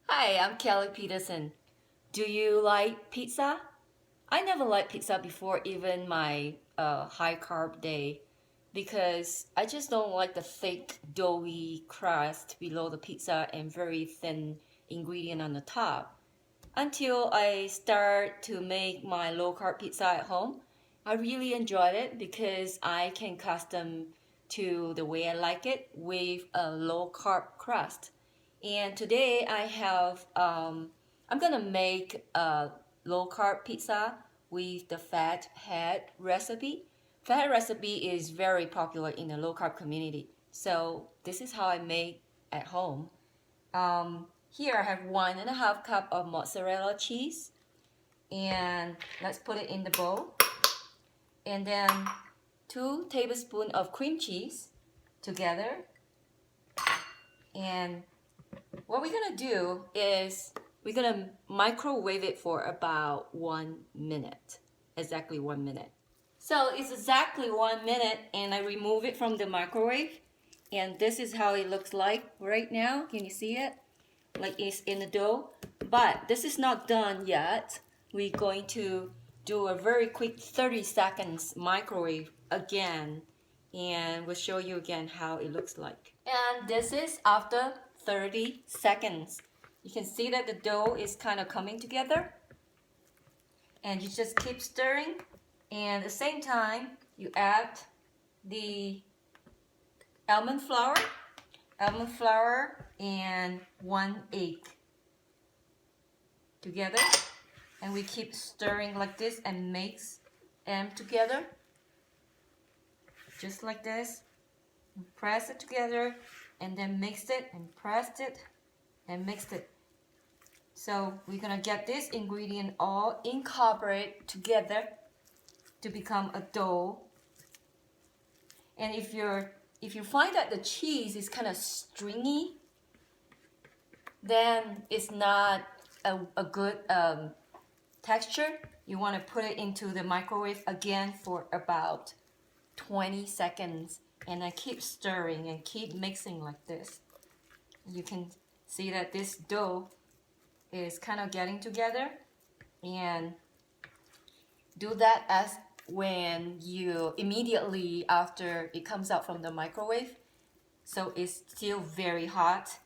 Hi, I'm Kelly Peterson. Do you like pizza? I never liked pizza before even my high carb day because I just don't like the thick, doughy crust below the pizza and very thin ingredient on the top. Until I start to make my low carb pizza at home, I really enjoyed it because I can custom to the way I like it with a low carb crust. And today I'm gonna make a low carb pizza with the fat head recipe. Fat recipe is very popular in the low carb community. So this is how I make at home. Here I have 1.5 cup of mozzarella cheese, and let's put it in the bowl. And then 2 tablespoons of cream cheese together. And what we're gonna do is we're gonna microwave it for about 1 minute, exactly 1 minute. So it's exactly 1 minute, and I remove it from the microwave, and this is how it looks like right now. Can you see it? Like it's in the dough, but this is not done yet. We're going to do a very quick 30 seconds microwave again, and we'll show you again how it looks like. And this is after 30 seconds. You can see that the dough is kind of coming together, and you just keep stirring, and at the same time you add the almond flour and 1 egg together, and we keep stirring like this and mix them together just like this. Press it together and then mix it and press it and mix it. So we're gonna get this ingredient all incorporate together to become a dough. And if you find that the cheese is kind of stringy, then it's not a good texture. You want to put it into the microwave again for about 20 seconds, and then keep stirring and keep mixing like this. You can see that this dough is kind of getting together, and do that as when you immediately after it comes out from the microwave, so it's still very hot,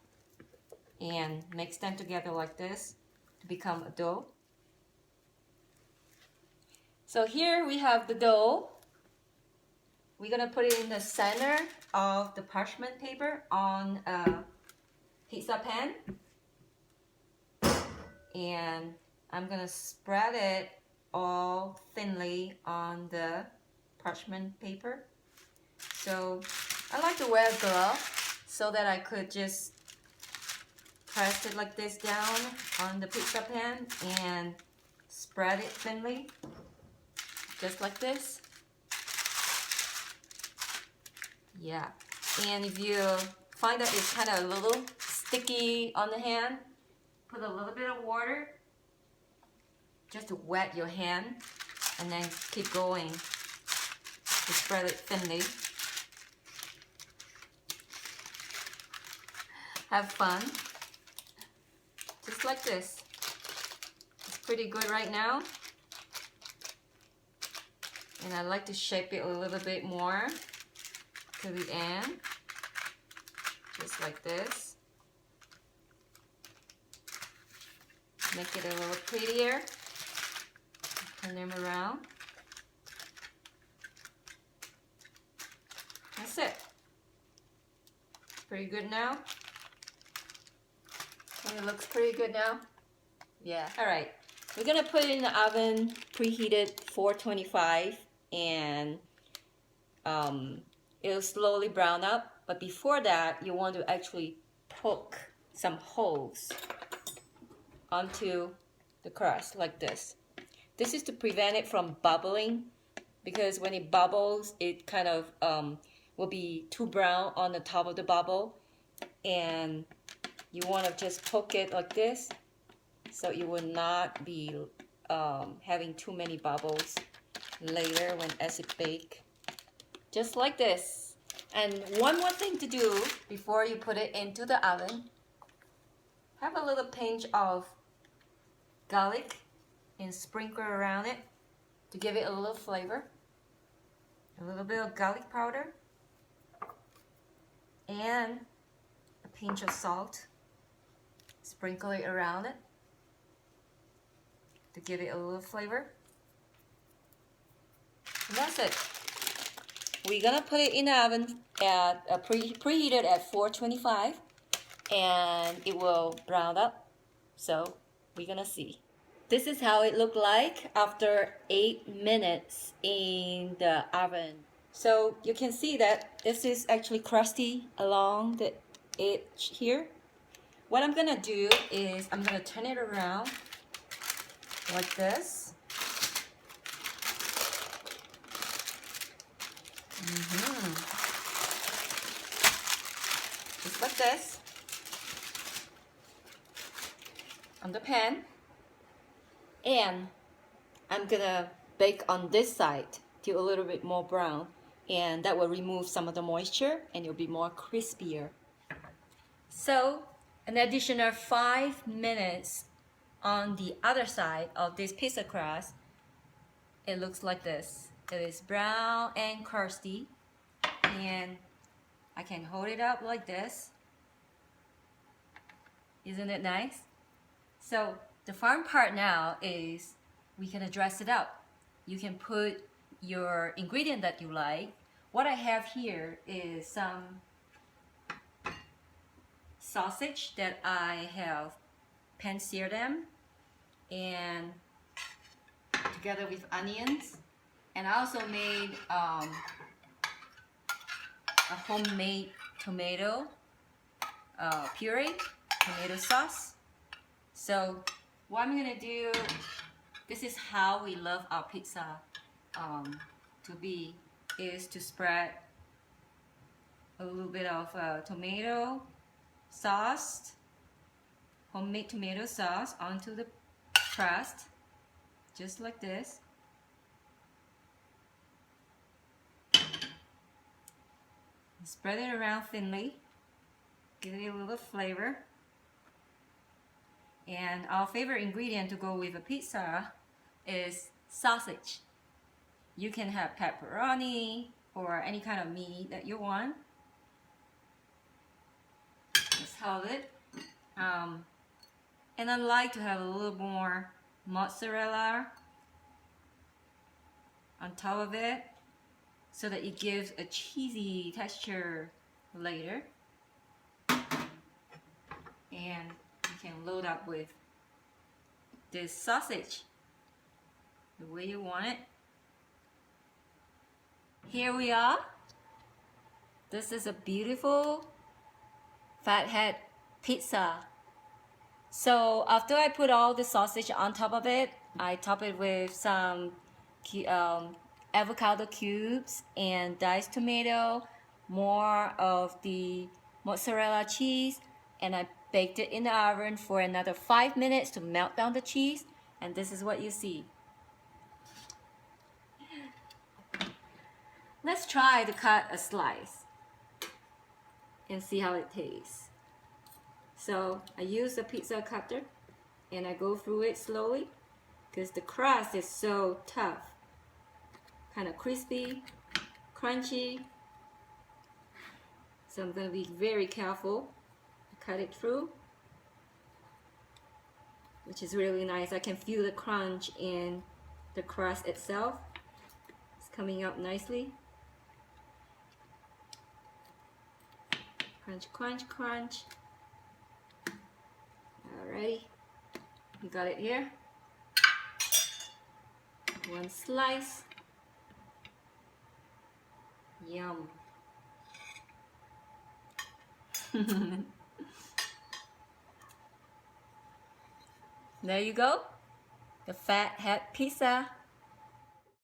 and mix them together like this to become a dough. So here we have the dough. We're gonna put it in the center of the parchment paper on a pizza pan, and I'm gonna spread it all thinly on the parchment paper. So I like to wear a glove so that I could just press it like this down on the pizza pan and spread it thinly, just like this. Yeah, and if you find that it's kind of a little sticky on the hand, put a little bit of water just to wet your hand, and then keep going to spread it thinly. Have fun, just like this. It's pretty good right now, and I like to shape it a little bit more to the end, just like this. Make it a little prettier. Turn them around. That's it. Pretty good now. And it looks pretty good now. Yeah. All right. We're gonna put it in the oven, preheated 425, and it'll slowly brown up. But before that, you want to actually poke some holes onto the crust like this. This is to prevent it from bubbling, because when it bubbles, it kind of will be too brown on the top of the bubble, and you want to just poke it like this so it will not be having too many bubbles later as it bakes. Just like this. And one more thing to do before you put it into the oven. have a little pinch of garlic and sprinkle around it to give it a little flavor. A little bit of garlic powder and a pinch of salt. Sprinkle it around it to give it a little flavor. And that's it. We're gonna put it in the oven at preheated at 425, and it will brown up. So we're gonna see. This is how it looked like after 8 minutes in the oven. So you can see that this is actually crusty along the edge here. What I'm gonna do is I'm gonna turn it around like this. Just like this on the pan, and I'm gonna bake on this side till a little bit more brown, and that will remove some of the moisture and it'll be more crispier. So an additional 5 minutes on the other side of this pizza crust. It looks like this. It is brown and crusty, and I can hold it up like this. Isn't it nice? So the fun part now is we can dress it up. You can put your ingredient that you like. What I have here is some sausage that I have pan-seared them, and together with onions. And I also made a homemade tomato puree, tomato sauce. So what I'm gonna do, this is how we love our pizza to be, is to spread a little bit of tomato sauce, homemade tomato sauce onto the crust, just like this. Spread it around thinly, give it a little flavor. And our favorite ingredient to go with a pizza is sausage. You can have pepperoni or any kind of meat that you want. Just hold it. And I like to have a little more mozzarella on top of it, so that it gives a cheesy texture later. And you can load up with this sausage the way you want it. Here we are. This is a beautiful fathead pizza. So after I put all the sausage on top of it, I top it with some avocado cubes and diced tomato, more of the mozzarella cheese, and I baked it in the oven for another 5 minutes to melt down the cheese, and this is what you see. Let's try to cut a slice and see how it tastes. So I use a pizza cutter and I go through it slowly because the crust is so tough. Kind of crispy, crunchy. So I'm going to be very careful to cut it through, which is really nice. I can feel the crunch in the crust itself. It's coming up nicely. Crunch, crunch, crunch. Alrighty, you got it here. One slice. Yum. There you go. The fathead pizza.